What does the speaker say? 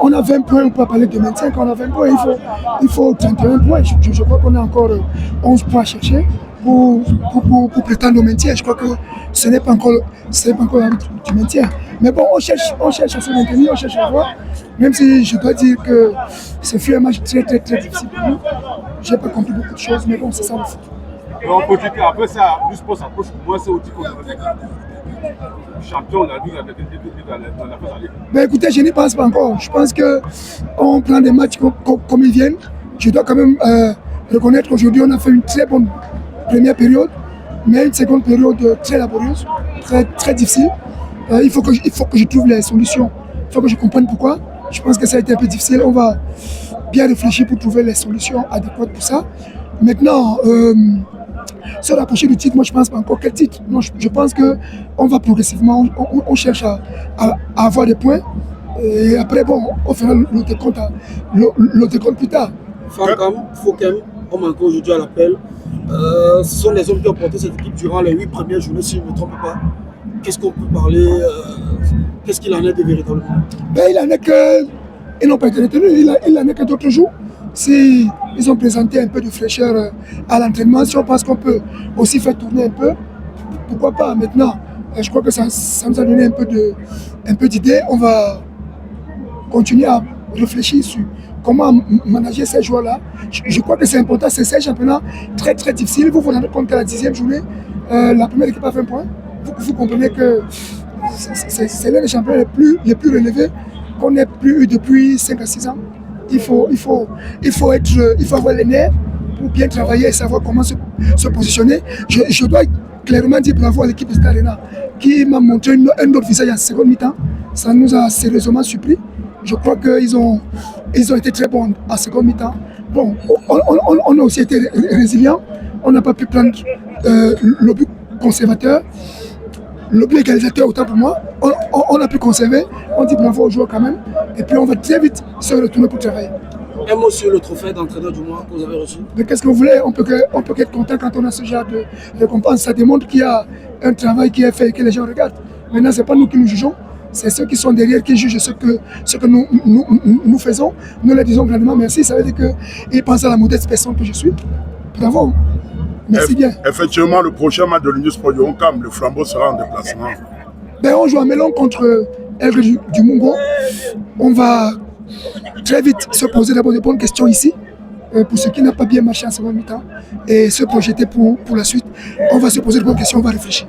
on a 20 points, on peut parler de 25. Quand on a 20 points, il faut 31 points. Je crois qu'on a encore 11 points à chercher pour prétendre au maintien. Je crois que ce n'est pas encore la route du maintien. Mais bon, on cherche à se maintenir, on cherche à voir. Même si je dois dire que ce fut un match très difficile pour nous. Je n'ai pas compris beaucoup de choses, mais bon, c'est ça le foot. On peut dire qu'après ça, le sport s'approche pour moi, c'est aussi qu'on champion de la Ligue avec la phase aller. Ben écoutez, je n'y pense pas encore. Je pense qu'on prend des matchs comme ils viennent. Je dois quand même reconnaître qu'aujourd'hui, on a fait une très bonne première période, mais une seconde période très laborieuse, très difficile. Il faut que je trouve les solutions. Il faut que je comprenne pourquoi. Je pense que ça a été un peu difficile. On va bien réfléchir pour trouver les solutions adéquates pour ça. Maintenant, se rapprocher du titre, moi je ne pense pas encore quel titre. Non, je pense qu'on va progressivement, on cherche à avoir des points. Et après, bon, on fera l'autre compte plus tard. Fankam, Fokem, on manque aujourd'hui à l'appel. Ce sont les hommes qui ont porté cette équipe durant les 8 premières journées, si je ne me trompe pas. Qu'est-ce qu'on peut parler qu'est-ce qu'il en est de véritablement? Ben, il en est que. Ils n'ont pas été retenus, il en est que d'autres jours. Si ils ont présenté un peu de fraîcheur à l'entraînement, si on pense qu'on peut aussi faire tourner un peu, pourquoi pas maintenant? Je crois que ça nous a donné un peu d'idées. On va continuer à réfléchir sur comment manager ces joueurs-là. Je crois que c'est important, c'est un championnat très difficile. Vous vous rendez compte qu'à la 10e journée, la première équipe a 20 points. Vous comprenez que c'est l'un des championnats les plus relevés qu'on n'ait plus eu depuis 5 à 6 ans. Il faut avoir les nerfs pour bien travailler et savoir comment se positionner. Je dois clairement dire bravo à l'équipe de Star Arena qui m'a montré un autre visage en seconde mi-temps. Ça nous a sérieusement surpris. Je crois qu'ils ont été très bons en seconde mi-temps. Bon, on a aussi été résilients. On n'a pas pu prendre le but conservateur. Le but égalisateur, autant pour moi, on a pu conserver. On dit bravo aux joueurs quand même. Et puis on va très vite se retourner pour travailler. Un mot sur le trophée d'entraîneur du mois que vous avez reçu. Mais qu'est-ce que vous voulez? On peut être content quand on a ce genre de récompense. Ça démontre qu'il y a un travail qui est fait et que les gens regardent. Maintenant, ce n'est pas nous qui nous jugeons. C'est ceux qui sont derrière qui jugent ce que nous faisons. Nous leur disons grandement merci. Ça veut dire qu'ils pensent à la modeste personne que je suis. Bravo. Merci bien. Effectivement, le prochain match de l'Union Sport du Honcam, le Flambeau sera en déplacement. Ben, on joue à Mélon contre Aigle du Mungo. On va très vite se poser d'abord de bonnes questions ici, pour ce qui n'a pas bien marché en seconde mi-temps, et se projeter pour la suite. On va se poser de bonnes questions, on va réfléchir.